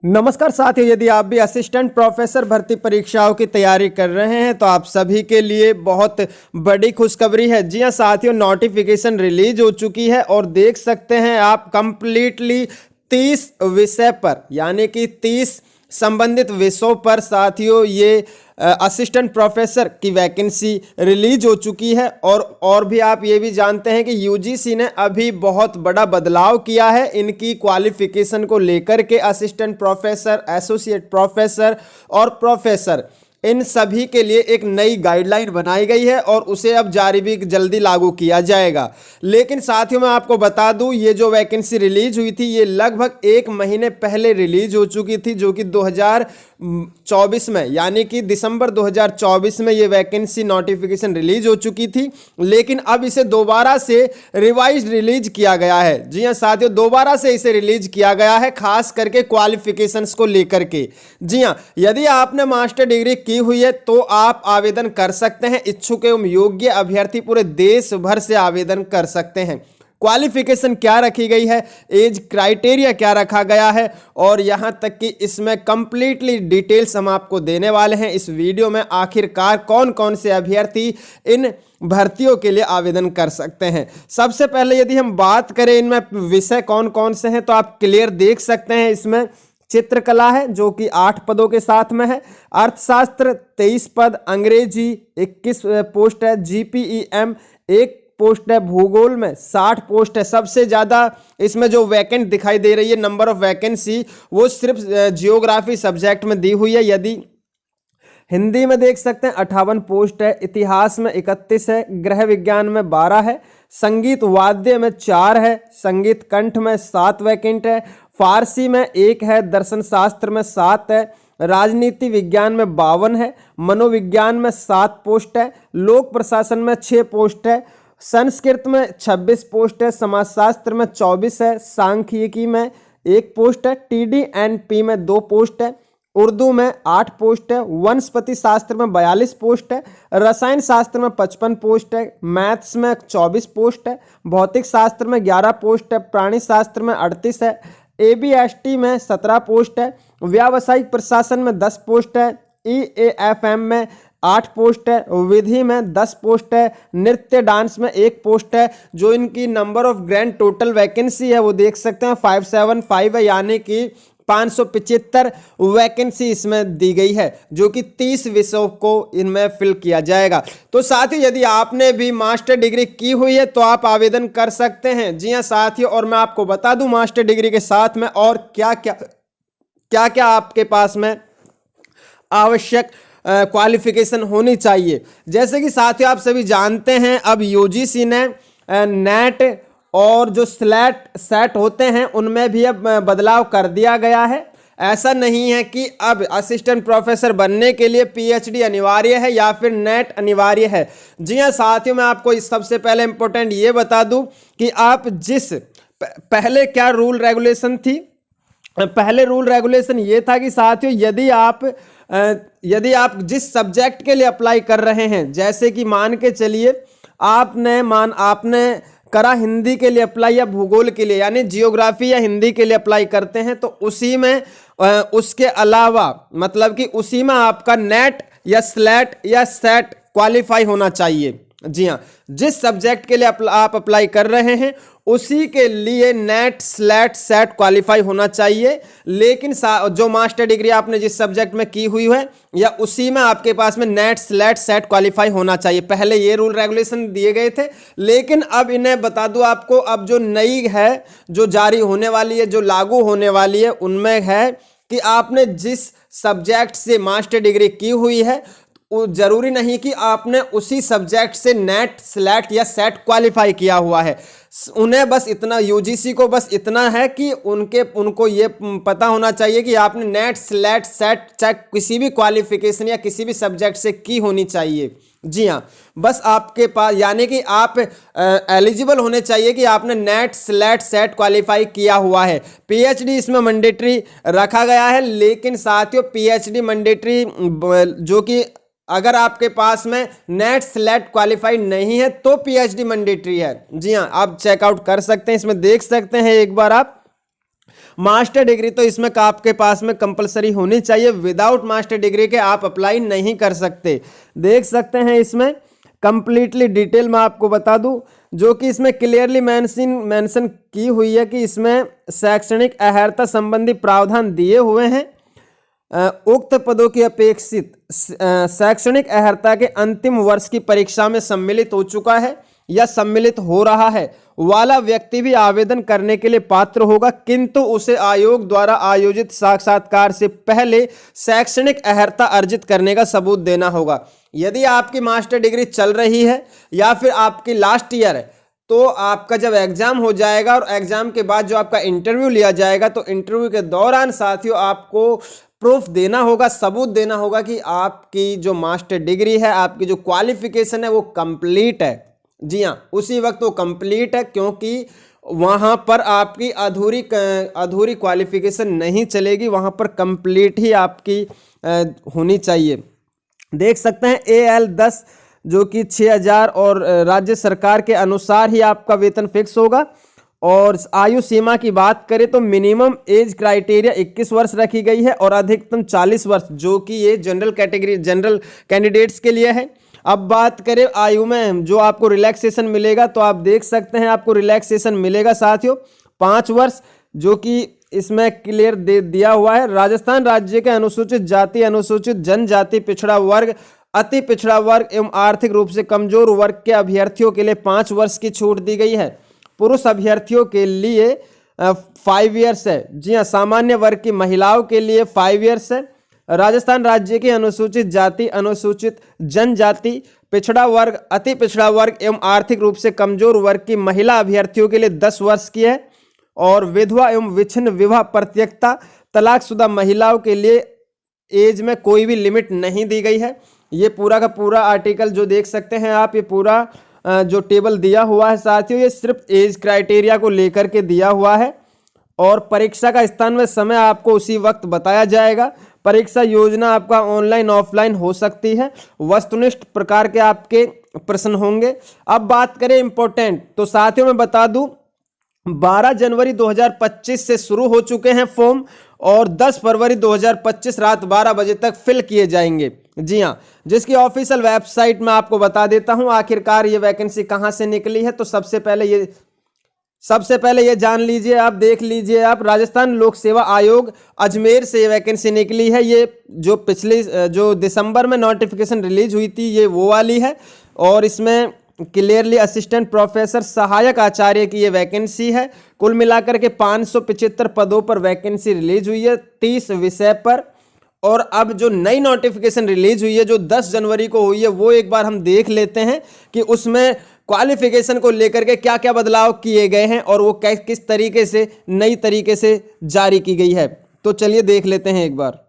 नमस्कार साथियों, यदि आप भी असिस्टेंट प्रोफेसर भर्ती परीक्षाओं की तैयारी कर रहे हैं तो आप सभी के लिए बहुत बड़ी खुशखबरी है। जी हां साथियों, नोटिफिकेशन रिलीज हो चुकी है और देख सकते हैं आप कंप्लीटली 30 विषय पर यानी कि 30 संबंधित विषयों पर साथियों ये असिस्टेंट प्रोफेसर की वैकेंसी रिलीज हो चुकी है। और भी आप ये भी जानते हैं कि यूजीसी ने अभी बहुत बड़ा बदलाव किया है इनकी क्वालिफिकेशन को लेकर के। असिस्टेंट प्रोफेसर, एसोसिएट प्रोफेसर और प्रोफेसर इन सभी के लिए एक नई गाइडलाइन बनाई गई है और उसे अब जारी भी जल्दी लागू किया जाएगा। लेकिन साथियों मैं आपको बता दूं, ये जो वैकेंसी रिलीज हुई थी ये लगभग 1 महीने पहले रिलीज हो चुकी थी, जो कि 2024 में यानी कि दिसंबर 2024 में ये वैकेंसी नोटिफिकेशन रिलीज हो चुकी थी। लेकिन अब इसे दोबारा से रिवाइज रिलीज किया गया है। जी हाँ साथियों, दोबारा से इसे रिलीज किया गया है, खास करके क्वालिफिकेशंस को लेकर के। जी हाँ, यदि आपने मास्टर डिग्री की हुई है तो आप आवेदन कर सकते हैं। इच्छुक एवं योग्य अभ्यर्थी पूरे देश भर से आवेदन कर सकते हैं। क्वालिफिकेशन क्या रखी गई है, एज क्राइटेरिया क्या रखा गया है और यहां तक कि इसमें कंप्लीटली डिटेल्स हम आपको देने वाले हैं इस वीडियो में। आखिरकार कौन कौन से अभ्यर्थी इन भर्तियों के लिए आवेदन कर सकते हैं। सबसे पहले यदि हम बात करें इनमें विषय कौन कौन से हैं तो आप क्लियर देख सकते हैं। इसमें चित्रकला है जो कि 8 पदों के साथ में है, अर्थशास्त्र 23 पद, अंग्रेजी 21 पोस्ट है, जीपीईएम 1 पोस्ट है, भूगोल में 60 पोस्ट है। सबसे ज़्यादा इसमें जो वैकेंट दिखाई दे रही है नंबर ऑफ वैकेंसी वो सिर्फ जियोग्राफी सब्जेक्ट में दी हुई है। यदि हिंदी में देख सकते हैं 58 पोस्ट है, इतिहास में 31 है, गृह विज्ञान में 12 है, संगीत वाद्य में 4 है, संगीत कंठ में 7 वैकेंट है, फारसी में 1 है, दर्शन शास्त्र में 7 है, राजनीति विज्ञान में 52 है, मनोविज्ञान में 7 पोस्ट है, लोक प्रशासन में 6 पोस्ट है, संस्कृत में 26 पोस्ट है, समाजशास्त्र में 24 है, सांख्यिकी में 1 पोस्ट है, TDNP में 2 पोस्ट है, उर्दू में 8 पोस्ट है, वनस्पति शास्त्र में 42 पोस्ट है, रसायन शास्त्र में 55 पोस्ट है, मैथ्स में 24 पोस्ट है, भौतिक शास्त्र में 11 पोस्ट है, प्राणी शास्त्र में 38 है, ABST में 17 पोस्ट है, व्यावसायिक प्रशासन में 10 पोस्ट है, EAFM में 8 पोस्ट है, विधि में 10 पोस्ट है, नृत्य डांस में 1 पोस्ट है। जो इनकी number of grand total vacancy है वो देख सकते हैं 575 है, यानी कि 575 वैकेंसी इसमें दी गई है, जो कि 30 विषयों को इनमें फिल किया जाएगा। तो साथियों यदि आपने भी मास्टर डिग्री की हुई है तो आप आवेदन कर सकते हैं। जी हाँ साथियों, और मैं आपको बता दूं मास्टर डिग्री के साथ में और क्या क्या आपके पास में आवश्यक क्वालिफिकेशन होनी चाहिए। जैसे कि साथियों आप सभी जानते हैं अब यूजीसी ने नेट और जो सेट होते हैं उनमें भी अब बदलाव कर दिया गया है। ऐसा नहीं है कि अब असिस्टेंट प्रोफेसर बनने के लिए पीएचडी अनिवार्य है या फिर नेट अनिवार्य है। जी हाँ साथियों, मैं आपको इस सबसे पहले इंपॉर्टेंट ये बता दूं कि आप जिस पहले क्या रूल रेगुलेशन थी। पहले रूल रेगुलेशन ये था कि साथियों यदि आप जिस सब्जेक्ट के लिए अप्लाई कर रहे हैं, जैसे कि मान के चलिए आपने करा हिंदी के लिए अप्लाई या भूगोल के लिए यानी जियोग्राफी या हिंदी के लिए अप्लाई करते हैं तो उसी में उसके अलावा मतलब कि उसी में आपका नेट या स्लेट या सेट क्वालिफाई होना चाहिए। जी हाँ, जिस सब्जेक्ट के लिए आप अप्लाई कर रहे हैं उसी के लिए नेट स्लेट सेट क्वालिफाई होना चाहिए। लेकिन जो मास्टर डिग्री आपने जिस सब्जेक्ट में की हुई है या उसी में आपके पास में नेट स्लेट सेट क्वालिफाई होना चाहिए। पहले ये रूल रेगुलेशन दिए गए थे, लेकिन अब इन्हें बता दूं आपको, अब जो नई है जो जारी होने वाली है, जो लागू होने वाली है, उनमें है कि आपने जिस सब्जेक्ट से मास्टर डिग्री की हुई है जरूरी नहीं कि आपने उसी सब्जेक्ट से नेट स्लेट या सेट क्वालिफाई किया हुआ है। उन्हें बस इतना, यूजीसी को बस इतना है कि उनको ये पता होना चाहिए कि आपने नेट स्लेट सेट चाहे किसी भी क्वालिफिकेशन या किसी भी सब्जेक्ट से की होनी चाहिए। जी हाँ, बस आपके पास यानी कि आप एलिजिबल होने चाहिए कि आपने नेट स्लेट सेट क्वालिफाई किया हुआ है। पीएचडी इसमें मैंडेटरी रखा गया है, लेकिन साथियों पीएचडी मैंडेटरी जो कि अगर आपके पास में नेट स्लेट क्वालिफाई नहीं है तो पीएचडी मैंडेटरी है। जी हाँ, आप चेकआउट कर सकते हैं, इसमें देख सकते हैं एक बार आप मास्टर डिग्री तो इसमें आपके पास में कंपलसरी होनी चाहिए, विदाउट मास्टर डिग्री के आप अप्लाई नहीं कर सकते। देख सकते हैं इसमें कंप्लीटली डिटेल में आपको बता दूं, जो कि इसमें क्लियरली मेंशन की हुई है कि इसमें शैक्षणिक अर्हता संबंधी प्रावधान दिए हुए हैं। उक्त पदों की अपेक्षित शैक्षणिक अर्हता के अंतिम वर्ष की परीक्षा में सम्मिलित हो चुका है या सम्मिलित हो रहा है वाला व्यक्ति भी आवेदन करने के लिए पात्र होगा, किंतु उसे आयोग द्वारा आयोजित साक्षात्कार से पहले शैक्षणिक अर्हता अर्जित करने का सबूत देना होगा। यदि आपकी मास्टर डिग्री चल रही है या फिर आपकी लास्ट ईयर है, तो आपका जब एग्जाम हो जाएगा और एग्जाम के बाद जो आपका इंटरव्यू लिया जाएगा, तो इंटरव्यू के दौरान साथियों आपको प्रूफ देना होगा, सबूत देना होगा कि आपकी जो मास्टर डिग्री है, आपकी जो क्वालिफिकेशन है वो कंप्लीट है। जी हाँ, उसी वक्त वो कंप्लीट है, क्योंकि वहाँ पर आपकी अधूरी क्वालिफिकेशन नहीं चलेगी, वहाँ पर कंप्लीट ही आपकी होनी चाहिए। देख सकते हैं AL10 जो कि 6000 और राज्य सरकार के अनुसार ही आपका वेतन फिक्स होगा। और आयु सीमा की बात करें तो मिनिमम एज क्राइटेरिया 21 वर्ष रखी गई है और अधिकतम 40 वर्ष, जो कि ये जनरल कैंडिडेट्स के लिए है। अब बात करें आयु में जो आपको रिलैक्सेशन मिलेगा, तो आप देख सकते हैं आपको रिलैक्सेशन मिलेगा साथियों 5 वर्ष, जो कि इसमें क्लियर दिया हुआ है। राजस्थान राज्य के अनुसूचित जाति, अनुसूचित जनजाति, पिछड़ा वर्ग, अति पिछड़ा वर्ग एवं आर्थिक रूप से कमजोर वर्ग के अभ्यर्थियों के लिए 5 वर्ष की छूट दी गई है। पुरुष अभ्यर्थियों के लिए 5 ईयर्स है। जी हाँ, सामान्य वर्ग की महिलाओं के लिए 5 ईयर्स है। राजस्थान राज्य की अनुसूचित जाति, अनुसूचित जनजाति, पिछड़ा वर्ग, अति पिछड़ा वर्ग एवं आर्थिक रूप से कमजोर वर्ग की महिला अभ्यर्थियों के लिए 10 वर्ष की है। और विधवा एवं विच्छिन्न विवाह परित्यक्ता, तलाकशुदा महिलाओं के लिए एज में कोई भी लिमिट नहीं दी गई है। ये पूरा का पूरा आर्टिकल जो देख सकते हैं आप, ये पूरा जो टेबल दिया हुआ है साथियों, ये सिर्फ एज क्राइटेरिया को लेकर के दिया हुआ है। और परीक्षा का स्थान व समय आपको उसी वक्त बताया जाएगा। परीक्षा योजना आपका ऑनलाइन ऑफलाइन हो सकती है। वस्तुनिष्ठ प्रकार के आपके प्रश्न होंगे। अब बात करें इंपॉर्टेंट, तो साथियों मैं बता दूं 12 जनवरी 2025 से शुरू हो चुके हैं फॉर्म और 10 फरवरी 2025 रात 12 बजे तक फिल किए जाएंगे। जी हाँ, जिसकी ऑफिशियल वेबसाइट में आपको बता देता हूं आखिरकार ये वैकेंसी कहां से निकली है। तो सबसे पहले ये जान लीजिए, आप देख लीजिए, आप राजस्थान लोक सेवा आयोग अजमेर से ये वैकेंसी निकली है। ये जो दिसंबर में नोटिफिकेशन रिलीज हुई थी, ये वो वाली है। और इसमें क्लियरली असिस्टेंट प्रोफेसर सहायक आचार्य की ये वैकेंसी है। कुल मिलाकर के 575 पदों पर वैकेंसी रिलीज हुई है 30 विषय पर। और अब जो नई नोटिफिकेशन रिलीज हुई है जो 10 जनवरी को हुई है, वो एक बार हम देख लेते हैं कि उसमें क्वालिफिकेशन को लेकर के क्या क्या बदलाव किए गए हैं और वो किस तरीके से नई तरीके से जारी की गई है। तो चलिए देख लेते हैं एक बार।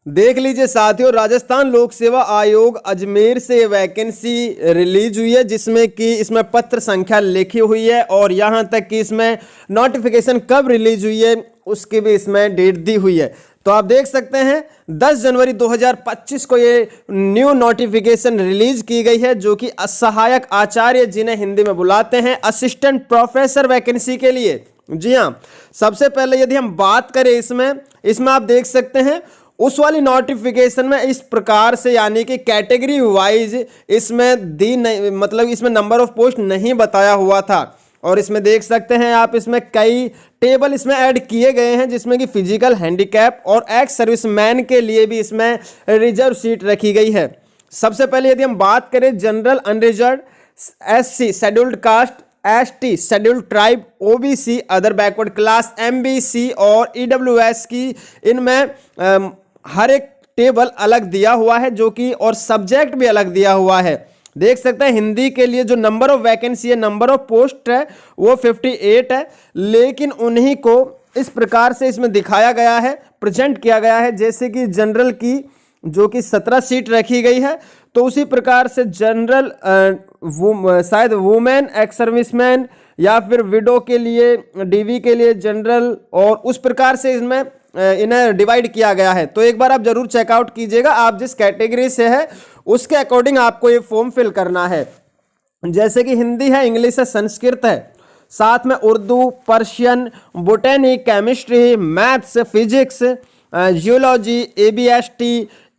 देख लीजिए साथियों, राजस्थान लोक सेवा आयोग अजमेर से वैकेंसी रिलीज हुई है, जिसमें कि इसमें पत्र संख्या लिखी हुई है और यहां तक कि इसमें नोटिफिकेशन कब रिलीज हुई है उसकी भी इसमें डेट दी हुई है। तो आप देख सकते हैं 10 जनवरी 2025 को ये न्यू नोटिफिकेशन रिलीज की गई है, जो कि सहायक आचार्य जिन्हें हिंदी में बुलाते हैं असिस्टेंट प्रोफेसर वैकेंसी के लिए। जी हाँ, सबसे पहले यदि हम बात करें इसमें आप देख सकते हैं उस वाली नोटिफिकेशन में इस प्रकार से, यानी कि कैटेगरी वाइज इसमें मतलब इसमें नंबर ऑफ पोस्ट नहीं बताया हुआ था। और इसमें देख सकते हैं आप, इसमें कई टेबल इसमें ऐड किए गए हैं, जिसमें कि फिजिकल हैंडीकैप और एक्स सर्विसमैन के लिए भी इसमें रिजर्व सीट रखी गई है। सबसे पहले यदि हम बात करें general, unreserved, SC scheduled caste, ST scheduled tribe, OBC other backward class, MBC और EWS की, इनमें हर एक टेबल अलग दिया हुआ है, जो कि और सब्जेक्ट भी अलग दिया हुआ है। देख सकते हैं हिंदी के लिए जो नंबर ऑफ वैकेंसी है, नंबर ऑफ पोस्ट है वो 58 है, लेकिन उन्हीं को इस प्रकार से इसमें दिखाया गया है, प्रेजेंट किया गया है, जैसे कि जनरल की जो कि 17 सीट रखी गई है, तो उसी प्रकार से जनरल शायद वुमेन, एक्स सर्विसमैन या फिर विडो के लिए, DV के लिए जनरल, और उस प्रकार से इसमें इन्हें डिवाइड किया गया है। तो एक बार आप जरूर चेकआउट कीजिएगा, आप जिस कैटेगरी से है उसके अकॉर्डिंग आपको ये फॉर्म फिल करना है। जैसे कि हिंदी है, इंग्लिश है, संस्कृत है, साथ में Urdu, Persian, बोटेनी, chemistry, maths, physics, geology, ABST,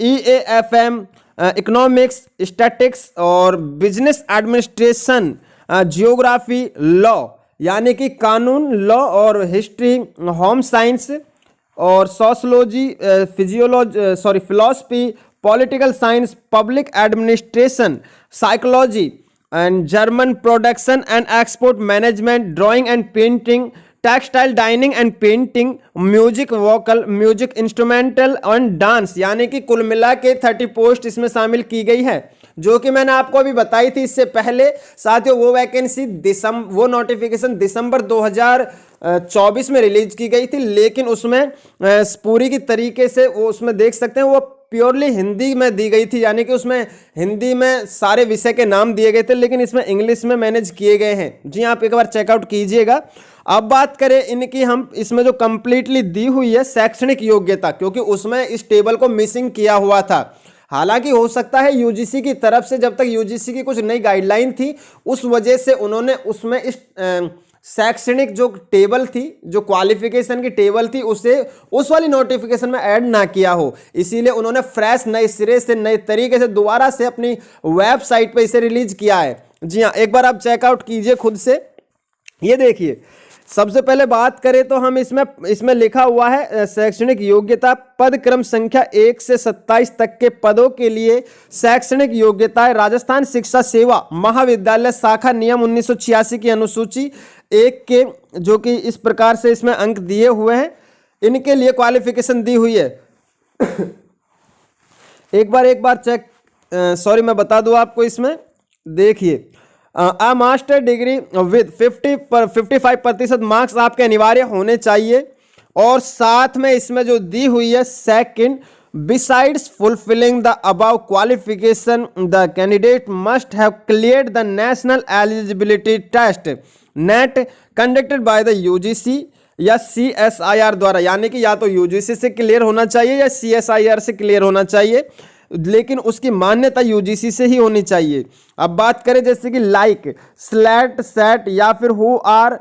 EAFM, economics, statics और बिजनेस एडमिनिस्ट्रेशन, जियोग्राफी, लॉ यानी कि कानून, लॉ और हिस्ट्री, होम साइंस और sociology, philosophy, political science, public administration, psychology and German, production and export management, drawing and painting, textile, dining and painting, music, vocal, music instrumental and dance यानी कि कुल मिला के 30 पोस्ट इसमें शामिल की गई है, जो कि मैंने आपको अभी बताई थी इससे पहले। साथियों वो वैकेंसी वो नोटिफिकेशन दिसंबर 2024 में रिलीज की गई थी, लेकिन उसमें पूरी की तरीके से वो उसमें देख सकते हैं वो प्योरली हिंदी में दी गई थी, यानी कि उसमें हिंदी में सारे विषय के नाम दिए गए थे, लेकिन इसमें इंग्लिश में मैनेज किए गए हैं। जी आप एक बार चेकआउट कीजिएगा। अब बात करें इनकी, हम इसमें जो कंप्लीटली दी हुई है शैक्षणिक योग्यता, क्योंकि उसमें इस टेबल को मिसिंग किया हुआ था। हालांकि हो सकता है यूजीसी की तरफ से, जब तक यूजीसी की कुछ नई गाइडलाइन थी उस वजह से उन्होंने उसमें इस शैक्षणिक जो टेबल थी, जो क्वालिफिकेशन की टेबल थी, उसे उस वाली नोटिफिकेशन में ऐड ना किया हो, इसीलिए उन्होंने फ्रेश नए सिरे से नए तरीके से दोबारा से अपनी वेबसाइट पे इसे रिलीज किया है। जी हाँ, एक बार आप चेकआउट कीजिए खुद से। ये देखिए, सबसे पहले बात करें तो हम इसमें लिखा हुआ है शैक्षणिक योग्यता, पद क्रम संख्या 1 से 27 तक के पदों के लिए शैक्षणिक योग्यता है राजस्थान शिक्षा सेवा महाविद्यालय शाखा नियम 1986 की अनुसूची 1 के, जो कि इस प्रकार से इसमें अंक दिए हुए हैं, इनके लिए क्वालिफिकेशन दी हुई है। एक बार चेक, मैं बता दूं आपको, इसमें देखिए a master degree with 55% marks आपके अनिवार्य होने चाहिए, और साथ में इसमें जो दी हुई है second, besides fulfilling the above qualification the candidate must have cleared the national eligibility test NET conducted by the UGC या CSIR द्वारा, यानी कि या तो यूजीसी से क्लियर होना चाहिए या CSIR से क्लियर होना चाहिए, लेकिन उसकी मान्यता यूजीसी से ही होनी चाहिए। अब बात करें जैसे कि लाइक स्लैट सेट या फिर हु आर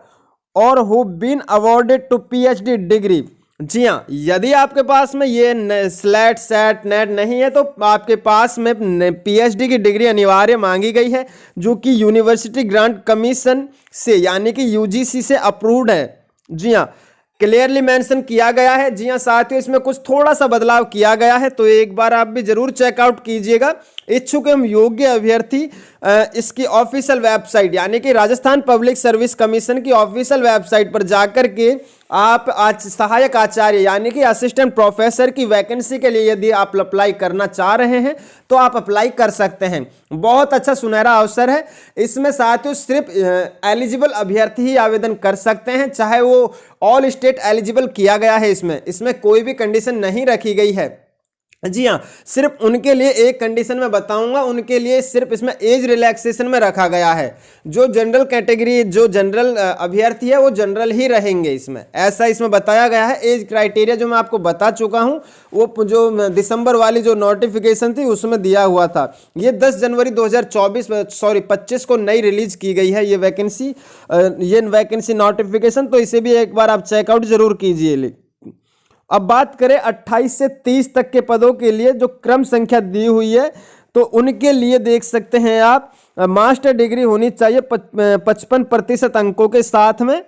और who been awarded to PhD degree. जी हाँ, यदि आपके पास में ये स्लैट सेट नेट नहीं है तो आपके पास में PhD की डिग्री अनिवार्य मांगी गई है, जो कि यूनिवर्सिटी ग्रांट कमीशन से यानी कि यूजीसी से अप्रूव्ड है। जी हाँ, क्लियरली मेंशन किया गया है। जी हाँ साथियों, इसमें कुछ थोड़ा सा बदलाव किया गया है, तो एक बार आप भी जरूर चेकआउट कीजिएगा। इच्छुक एवं योग्य अभ्यर्थी इसकी ऑफिशियल वेबसाइट यानी कि राजस्थान पब्लिक सर्विस कमीशन की ऑफिशियल वेबसाइट पर जाकर के आप आज सहायक आचार्य यानी कि असिस्टेंट प्रोफेसर की वैकेंसी के लिए यदि आप अप्लाई करना चाह रहे हैं तो आप अप्लाई कर सकते हैं। बहुत अच्छा सुनहरा अवसर है। इसमें साथियों सिर्फ एलिजिबल अभ्यर्थी ही आवेदन कर सकते हैं, चाहे वो ऑल स्टेट एलिजिबल किया गया है। इसमें कोई भी कंडीशन नहीं रखी गई है। जी हाँ, सिर्फ उनके लिए एक कंडीशन में बताऊंगा, उनके लिए सिर्फ इसमें एज रिलैक्सेशन में रखा गया है। जो जनरल कैटेगरी, जो जनरल अभ्यर्थी है वो जनरल ही रहेंगे इसमें, ऐसा इसमें बताया गया है। एज क्राइटेरिया जो मैं आपको बता चुका हूं, वो जो दिसंबर वाली जो नोटिफिकेशन थी उसमें दिया हुआ था। ये 10 जनवरी 2025 को नई रिलीज की गई है ये वैकेंसी नोटिफिकेशन, तो इसे भी एक बार आप चेकआउट जरूर कीजिए। अब बात करें 28 से 30 तक के पदों के लिए जो क्रम संख्या दी हुई है, तो उनके लिए देख सकते हैं आप मास्टर डिग्री होनी चाहिए 55% अंकों के साथ में,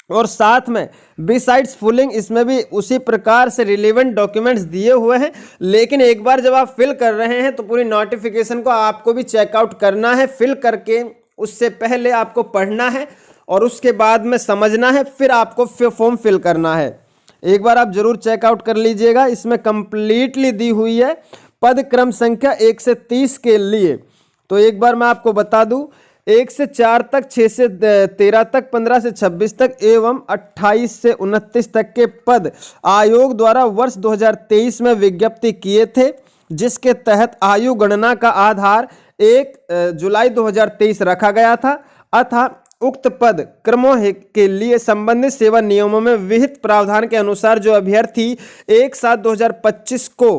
और साथ में बिसाइड्स फुलिंग इसमें भी उसी प्रकार से रिलेवेंट डॉक्यूमेंट्स दिए हुए हैं। लेकिन एक बार जब आप फिल कर रहे हैं तो पूरी नोटिफिकेशन को आपको भी चेकआउट करना है। फिल करके उससे पहले आपको पढ़ना है और उसके बाद में समझना है, फिर आपको फॉर्म फिल करना है। एक बार आप जरूर चेकआउट कर लीजिएगा। इसमें कंप्लीटली दी हुई है पद क्रम संख्या 1 से 30 के लिए। तो एक बार मैं आपको बता दूं, 1 से 4 तक, 6 से 13 तक, 15 से 26 तक एवं 28 से 29 तक के पद आयोग द्वारा वर्ष 2023 में विज्ञप्ति किए थे, जिसके तहत आयु गणना का आधार 1 जुलाई 2023 रखा गया था। अतः उक्त पद क्रमों के लिए संबंधित सेवा नियमों में विहित प्रावधान के अनुसार जो अभ्यर्थी 1/7/2025 को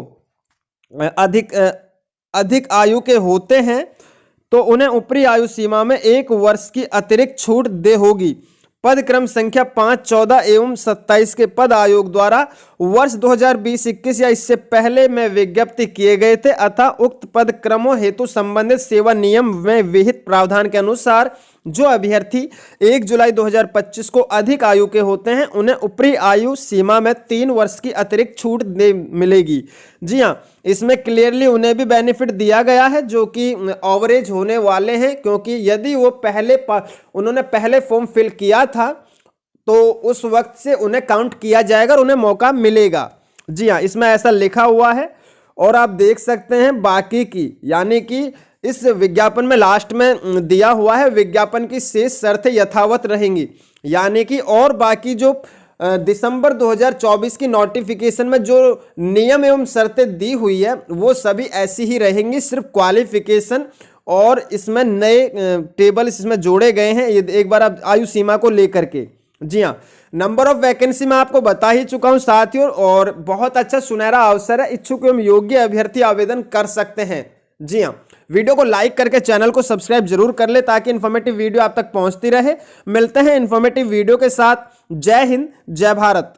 अधिक आयु के होते हैं तो उन्हें ऊपरी आयु सीमा में 1 वर्ष की अतिरिक्त छूट दे होगी। पद क्रम संख्या 5, 14 एवं 27 के पद आयोग द्वारा वर्ष 2020-21 या इससे पहले में विज्ञप्ति किए गए थे अतः उक्त पद क्रमों हेतु संबंधित सेवा नियम में विहित प्रावधान के अनुसार जो अभ्यर्थी 1 जुलाई 2025 को अधिक आयु के होते हैं उन्हें ऊपरी आयु सीमा में 3 वर्ष की अतिरिक्त छूट मिलेगी। जी हाँ, इसमें क्लियरली उन्हें भी बेनिफिट दिया गया है जो कि ओवरेज होने वाले हैं, क्योंकि यदि वो उन्होंने पहले फॉर्म फिल किया था तो उस वक्त से उन्हें काउंट किया जाएगा और उन्हें मौका मिलेगा। जी हाँ, इसमें ऐसा लिखा हुआ है। और आप देख सकते हैं बाकी की, यानी कि इस विज्ञापन में लास्ट में दिया हुआ है विज्ञापन की शेष शर्तें यथावत रहेंगी, यानी कि और बाकी जो दिसंबर 2024 की नोटिफिकेशन में जो नियम एवं शर्तें दी हुई है वो सभी ऐसी ही रहेंगी। सिर्फ क्वालिफिकेशन और इसमें नए टेबल इसमें जोड़े गए हैं ये एक बार आप आयु सीमा को लेकर के। जी हाँ, नंबर ऑफ वैकेंसी मैं आपको बता ही चुका हूं साथियों, और बहुत अच्छा सुनहरा अवसर है, इच्छुक एवं योग्य अभ्यर्थी आवेदन कर सकते हैं। जी हाँ, वीडियो को लाइक करके चैनल को सब्सक्राइब जरूर कर ले ताकि इन्फॉर्मेटिव वीडियो आप तक पहुंचती रहे। मिलते हैं इन्फॉर्मेटिव वीडियो के साथ। जय हिंद, जय भारत।